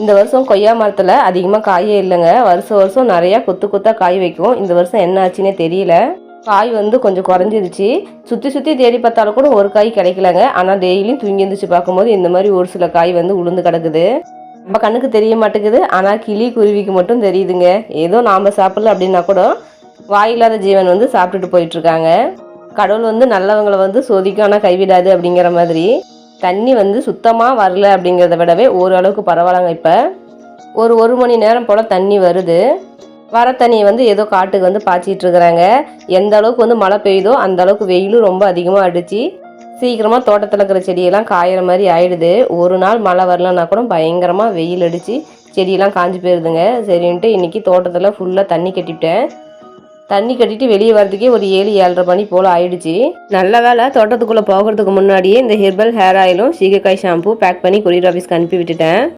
இந்த வருஷம் கொய்யா மரத்தில் அதிகமாக காயே இல்லைங்க. வருஷம் வருஷம் நிறையா கொத்து கொத்தாக காய் வைக்கும். இந்த வருஷம் என்ன ஆச்சுன்னே தெரியல. காய் வந்து கொஞ்சம் குறைஞ்சிருச்சு. சுற்றி சுற்றி தேடி பார்த்தாலும் கூட ஒரு காய் கிடைக்கலங்க. ஆனால் டெய்லியும் தூங்கி எழுந்திரிச்சு பார்க்கும்போது இந்த மாதிரி ஒரு சில காய் வந்து உளுந்து கிடக்குது. நம்ம கண்ணுக்கு தெரிய மாட்டேங்குது. ஆனால் கிளி குருவிக்கு மட்டும் தெரியுதுங்க. ஏதோ நாம் சாப்பிடல அப்படின்னா கூட வாயில்லாத ஜீவன் வந்து சாப்பிட்டுட்டு போயிட்டுருக்காங்க. கடவுள் வந்து நல்லவங்களை வந்து சோதிக்கும், ஆனால் கைவிடாது அப்படிங்கிற மாதிரி. தண்ணி வந்து சுத்தமாக வரல அப்படிங்கிறத விடவே ஓரளவுக்கு பரவாயில்லங்க. இப்போ ஒரு மணி நேரம் போல் தண்ணி வருது. வர தண்ணியை வந்து ஏதோ காட்டுக்கு வந்து பாய்ச்சிட்டு இருக்கிறாங்க. எந்த அளவுக்கு வந்து மழை பெய்யுதோ அந்த அளவுக்கு வெயிலும் ரொம்ப அதிகமாக அடிச்சு சீக்கிரமாக தோட்டத்தில் இருக்கிற செடியெல்லாம் காயிற மாதிரி ஆயிடுது. ஒரு நாள் மழை வரலன்னா கூட பயங்கரமாக வெயில் அடித்து செடியெல்லாம் காஞ்சி போயிருதுங்க. சரின்ட்டு இன்றைக்கி தோட்டத்தில் ஃபுல்லாக தண்ணி கட்டிவிட்டேன். தண்ணி கட்டிட்டு வெளியே வரதுக்கே ஒரு 7-7:30 மணி போல் ஆயிடுச்சு. நல்ல வேலை தோட்டத்துக்குள்ளே போகிறதுக்கு முன்னாடியே இந்த ஹெர்பல் ஹேர் ஆயிலும் சீகக்காய் ஷாம்பு பேக் பண்ணி கொரியர் ஆஃபீஸ்க்கு அனுப்பி விட்டுட்டேன்.